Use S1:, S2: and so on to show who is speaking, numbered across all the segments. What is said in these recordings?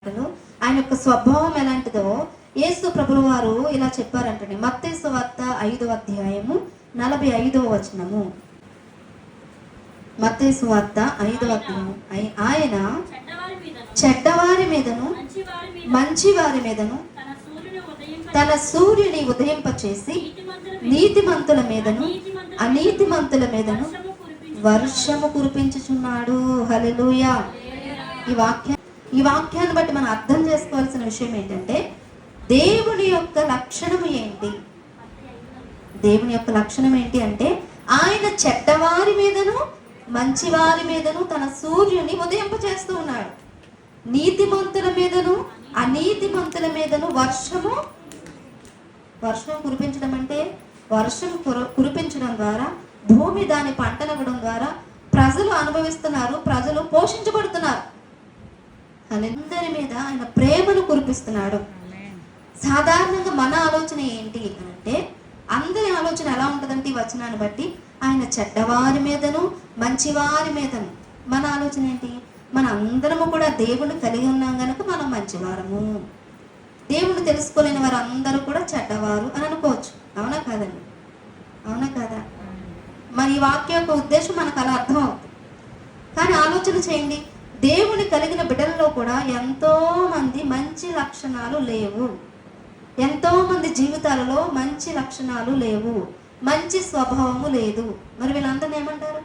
S1: ఆయన యొక్క స్వభావం ఎలాంటిదో యేసు ప్రభువు వారు ఇలా చెప్పారంటండి. మత్తయి సువార్త 5వ అధ్యాయము 45వ వచనము. మత్తయి సువార్త 5వ అధ్యాయం. ఆయన చెడ్డవారి మీదను మంచివారి మీదను తన సూర్యుని ఉదయింపచేసి నీతిమంతుల మీదను అనీతిమంతుల మీదను వర్షము కురిపించుచున్నాడు. హల్లెలూయా. ఈ వాక్యాన్ని బట్టి మనం అర్థం చేసుకోవాల్సిన విషయం ఏంటంటే, దేవుని యొక్క లక్షణం ఏంటి? దేవుని యొక్క లక్షణం ఏంటి అంటే, ఆయన చెడ్డవారి మీదను మంచివారి మీదను తన సూర్యుని ఉదయింపచేస్తూ ఉన్నాడు. నీతిమంతుల మీదను అనీతిమంతుల మీదను వర్షం కురిపించడం అంటే, వర్షం కురిపించడం ద్వారా భూమి దాని పంటనివ్వడం ద్వారా ప్రజలు అనుభవిస్తున్నారు, ప్రజలు పోషించబడుతున్నారు. అందరి మీద ఆయన ప్రేమను కురిపిస్తున్నాడు. సాధారణంగా మన ఆలోచన ఏంటి అంటే, అందరి ఆలోచన ఎలా ఉంటుందంటే ఈ వచనాన్ని బట్టి, ఆయన చెడ్డవారి మీదను మంచివారి మీదను. మన ఆలోచన ఏంటి? మన అందరము కూడా దేవుని కలిగి ఉన్నాం కనుక మనం మంచివారము, దేవుని తెలుసుకోలేని వారు అందరూ కూడా చెడ్డవారు అని అనుకోవచ్చు. అవునా కాదండి? అవునా కదా? మరి ఈ వాక్యం యొక్క ఉద్దేశం మనకు అలా అర్థం అవుతుంది. కానీ ఆలోచన చేయండి, దేవుని కలిగిన బిడ్డలలో కూడా ఎంతో మంది మంచి లక్షణాలు లేవు. ఎంతో మంది జీవితాలలో మంచి లక్షణాలు లేవు, మంచి స్వభావము లేదు. మరి వీళ్ళందరినీ ఏమంటారు?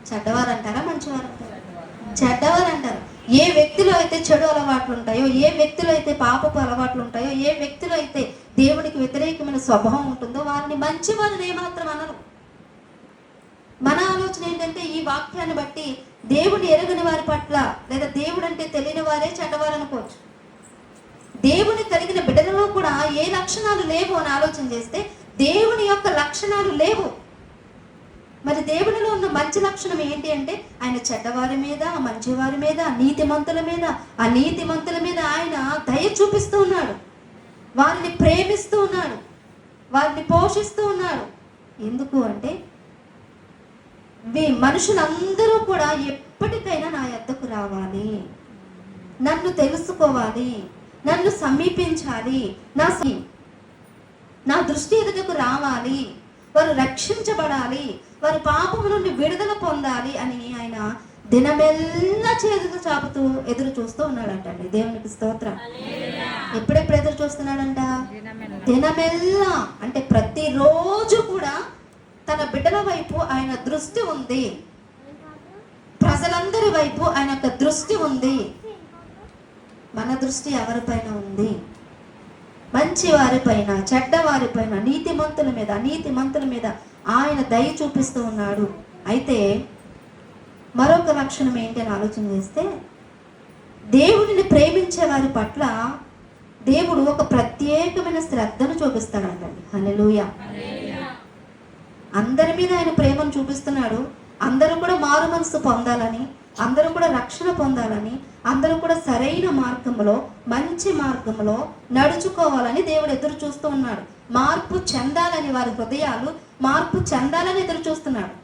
S1: చెడ్డవారు అంటారా, మంచివారు అంటారా? చెడ్డవారు అంటారు. ఏ వ్యక్తిలో అయితే చెడు అలవాట్లు ఉంటాయో, ఏ వ్యక్తిలో అయితే పాపపు అలవాట్లు ఉంటాయో, ఏ వ్యక్తిలో అయితే దేవునికి వ్యతిరేకమైన స్వభావం ఉంటుందో వారిని మంచివారిని ఏమాత్రం అనరు. మన ఆలోచన ఏంటంటే, ఈ వాక్యాన్ని బట్టి దేవుని ఎరగని వారి పట్ల లేదా దేవుడు అంటే తెలియని వారే చెడ్డవారు అనుకోవచ్చు. దేవుని కలిగిన బిడ్డలలో కూడా ఏ లక్షణాలు లేవు అని ఆలోచన చేస్తే దేవుని యొక్క లక్షణాలు లేవు. మరి దేవునిలో ఉన్న మంచి లక్షణం ఏంటి అంటే, ఆయన చెడ్డవారి మీద మంచివారి మీద నీతిమంతుల మీద అనీతిమంతుల మీద ఆయన దయ చూపిస్తూ ఉన్నాడు, వారిని ప్రేమిస్తూ ఉన్నాడు, వారిని పోషిస్తూ ఉన్నాడు. ఎందుకు అంటే, మనుషులందరూ కూడా ఎప్పటికైనా నా యొద్దకు రావాలి, నన్ను తెలుసుకోవాలి, నన్ను సమీపించాలి, నా దృష్టి ఎదుటకు రావాలి, వారు రక్షించబడాలి, వారు పాపము నుండి విడుదల పొందాలి అని ఆయన దినమెల్లా చేతులు చాపుతూ ఎదురు చూస్తూ ఉన్నాడంటండి. దేవునికి స్తోత్రం. ఎప్పుడెప్పుడు ఎదురు చూస్తున్నాడంట? దినమెల్లా అంటే ప్రతిరోజు కూడా తన బిడ్డల వైపు ఆయన దృష్టి ఉంది, ప్రజలందరి వైపు ఆయన యొక్క దృష్టి ఉంది. మన దృష్టి ఎవరిపైన ఉంది? మంచి వారిపైన, చెడ్డవారిపైన, నీతిమంతుల మీద అనీతిమంతుల మీద ఆయన దయ చూపిస్తూ ఉన్నాడు. అయితే మరొక లక్షణం ఏంటి అని ఆలోచన చేస్తే, దేవుడిని ప్రేమించే వారి పట్ల దేవుడు ఒక ప్రత్యేకమైన శ్రద్ధను చూపిస్తాడంటండి. హల్లెలూయా. అందరి మీద ఆయన ప్రేమను చూపిస్తున్నాడు. అందరూ కూడా మారు మనసు పొందాలని, అందరూ కూడా రక్షణ పొందాలని, అందరూ కూడా సరైన మార్గంలో మంచి మార్గంలో నడుచుకోవాలని దేవుడు ఎదురు చూస్తూ ఉన్నాడు. మార్పు చెందాలని, వారి హృదయాలు మార్పు చెందాలని ఎదురు చూస్తున్నాడు.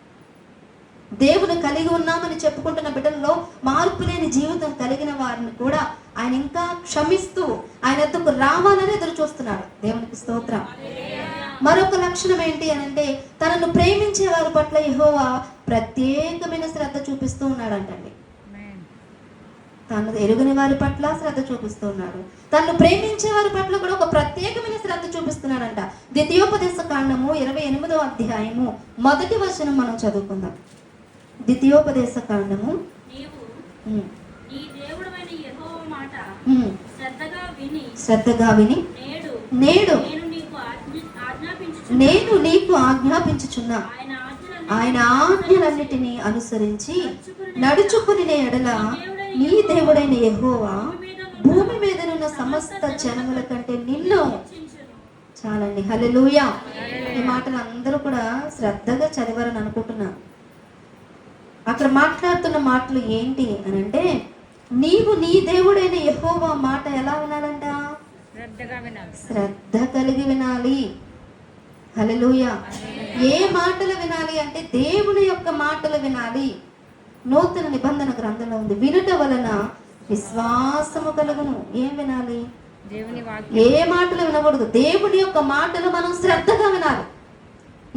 S1: దేవుని కలిగి ఉన్నామని చెప్పుకుంటున్న బిడ్డల్లో మార్పు లేని జీవితం కలిగిన వారిని కూడా ఆయన ఇంకా క్షమిస్తూ ఆయన ఎద్దుకు రావాలని ఎదురు చూస్తున్నాడు. దేవునికి స్తోత్రం. మరొక లక్షణం ఏంటి అని అంటే, తనను ప్రేమించే వారి పట్ల యెహోవా ప్రత్యేకమైన శ్రద్ధ చూపిస్తూ ఉన్నాడంటండి. తను ఎరుగని వారి పట్ల శ్రద్ధ చూపిస్తూ ఉన్నాడు, తను ప్రేమించే వారి పట్ల కూడా ఒక ప్రత్యేకమైన శ్రద్ధ చూపిస్తున్నాడంట. ద్వితీయోపదేశ కాండము 28వ అధ్యాయము 1వ వచనం మనం చదువుకుందాం. ద్వితీయోపదేశ కాండము. శ్రద్ధగా విని నేడు నేను నీకు ఆజ్ఞాపించుచున్నా ఆయన ఆజ్ఞలన్నిటినీ అనుసరించి నడుచుకుని ఎడల నీ దేవుడైన యెహోవా భూమి మీదనున్న సమస్త జనముల కంటే నిన్ను. చాలండి. హల్లెలూయా. ఈ మాటలు అందరూ కూడా శ్రద్ధగా చదివారని అనుకుంటున్నాను. అక్కడ మాట్లాడుతున్న మాటలు ఏంటి అని అంటే, నీవు నీ దేవుడైన యెహోవా మాట ఎలా వినాలంట? శ్రద్ధ కలిగి వినాలి. హల్లెలూయా. ఏ మాటలు వినాలి అంటే, దేవుని యొక్క మాటలు వినాలి. నూతన నిబంధన గ్రంథంలో ఉంది, వినుట వలన విశ్వాసము కలుగును. ఏం వినాలి?
S2: దేవుని
S1: ఏ మాటలు వినకూడదు? దేవుని యొక్క మాటలు మనం శ్రద్ధగా వినాలి.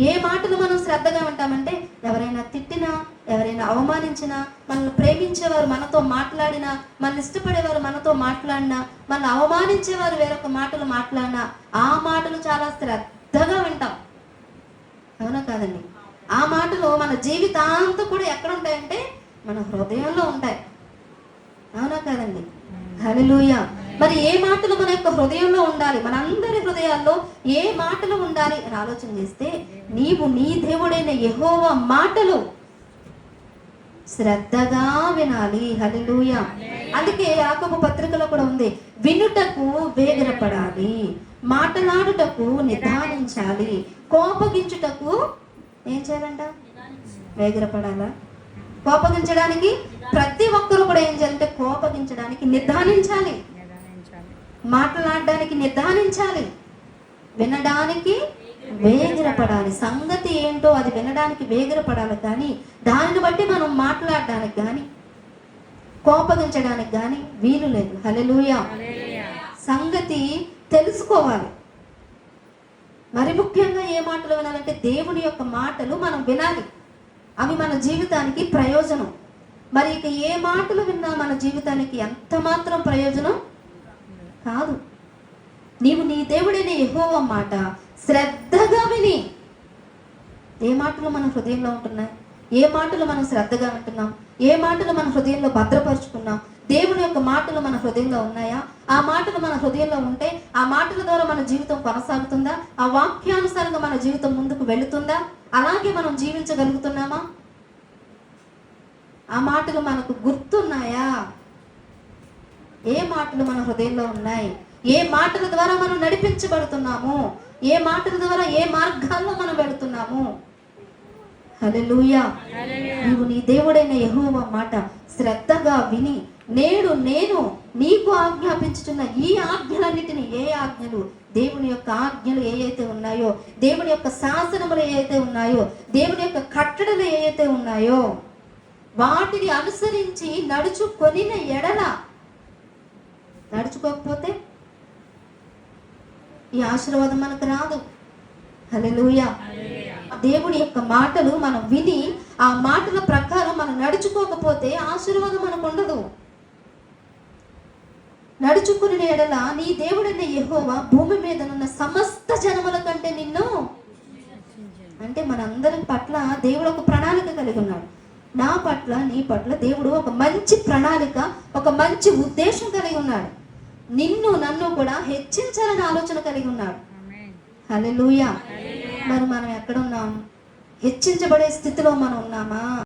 S1: ఏ మాటలు మనం శ్రద్ధగా వింటామంటే, ఎవరైనా తిట్టినా, ఎవరైనా అవమానించినా, మనల్ని ప్రేమించేవారు మనతో మాట్లాడినా, మనల్ని ఇష్టపడేవారు మనతో మాట్లాడినా, మనల్ని అవమానించేవారు వేరొక మాటలు మాట్లాడినా, ఆ మాటలు చాలా శ్రద్ధగా వింటాం. అవునా కాదండి? ఆ మాటలు మన జీవితాంతం కూడా ఎక్కడ ఉంటాయంటే మన హృదయంలో ఉంటాయి. అవునా కాదండి? హల్లెలూయా. మరి ఏ మాటలు మన యొక్క హృదయంలో ఉండాలి? మనందరి హృదయాల్లో ఏ మాటలు ఉండాలి అని ఆలోచన చేస్తే, నీవు నీ దేవుడైన యెహోవా మాటలు శ్రద్ధగా వినాలి. హల్లెలూయా. అందుకే యాకోబు పత్రికలో కూడా ఉంది, వినుటకు వేగిరపడాలి, మాటలాడుటకు నిదానించాలి, కోపగించుటకు ఏం చేయాలంట? వేగిరపడాలా? కోపగించడానికి ప్రతి ఒక్కరు కూడా ఏం చేయాలంటే కోపగించడానికి నిదానించాలి, మాట్లాడడానికి నిదానించాలి, వినడానికి వేగిరపడాలి. సంగతి ఏంటో అది వినడానికి వేగిరపడాలి, కానీ దానిని బట్టి మనం మాట్లాడడానికి కానీ కోపగించడానికి కానీ వీలు లేదు. హల్లెలూయా. సంగతి తెలుసుకోవాలి. మరి ముఖ్యంగా ఏ మాటలు వినాలంటే దేవుని యొక్క మాటలు మనం వినాలి. అవి మన జీవితానికి ప్రయోజనం. మరి ఇక ఏ మాటలు విన్నా మన జీవితానికి ఎంత మాత్రం ప్రయోజనం కాదు. నీవు నీ దేవుడైన యెహోవా మాట శ్రద్ధగా విని, ఏ మాటలు మన హృదయంలో ఉంటున్నాయి? ఏ మాటలు మనం శ్రద్ధగా వింటున్నాం? ఏ మాటలు మన హృదయంలో భద్రపరుచుకున్నాం? దేవుని యొక్క మాటలు మన హృదయంలో ఉన్నాయా? ఆ మాటలు మన హృదయంలో ఉంటే ఆ మాటల ద్వారా మన జీవితం కొనసాగుతుందా? ఆ వాక్యానుసారంగా మన జీవితం ముందుకు వెళుతుందా? అలాగే మనం జీవించగలుగుతున్నామా? ఆ మాటలు మనకు గుర్తున్నాయా? ఏ మాటలు మన హృదయంలో ఉన్నాయి? ఏ మాటల ద్వారా మనం నడిపించబడుతున్నాము? ఏ మాటల ద్వారా ఏ మార్గాల్లో మనం వెళుతున్నాము? హల్లెలూయా. నీవు నీ దేవుడైన యెహోవా మాట శ్రద్ధగా విని, నేడు నేను నీకు ఆజ్ఞాపించుతున్న ఈ ఆజ్ఞలన్నిటిని, ఏ ఆజ్ఞలు? దేవుని యొక్క ఆజ్ఞలు ఏవైతే ఉన్నాయో, దేవుని యొక్క శాసనములు ఏవైతే ఉన్నాయో, దేవుని యొక్క కట్టడలు ఏవైతే ఉన్నాయో, వాటిని అనుసరించి నడుచుకొనిన ఎడల, నడుచుకోకపోతే ఈ ఆశీర్వాదం మనకు రాదు. హల్లెలూయా. దేవుని యొక్క మాటలు మనం విని ఆ మాటల ప్రకారం మనం నడుచుకోకపోతే ఆశీర్వాదం మనకు ఉండదు. నడుచుకుని ఎడల నీ దేవుడైన యెహోవా భూమి మీద ఉన్న సమస్త జనముల కంటే నిన్ను, అంటే మనందరి పట్ల దేవుడు ఒక ప్రణాళిక కలిగి ఉన్నాడు. నా పట్ల, నీ పట్ల దేవుడు ఒక మంచి ప్రణాళిక, ఒక మంచి ఉద్దేశం కలిగి ఉన్నాడు. నిన్ను నన్ను కూడా హెచ్చించాలని ఆలోచన కలిగి ఉన్నాడు. హల్లెలూయా. మరి మనం ఎక్కడ ఉన్నాం? హెచ్చించబడే స్థితిలో మనం ఉన్నామా?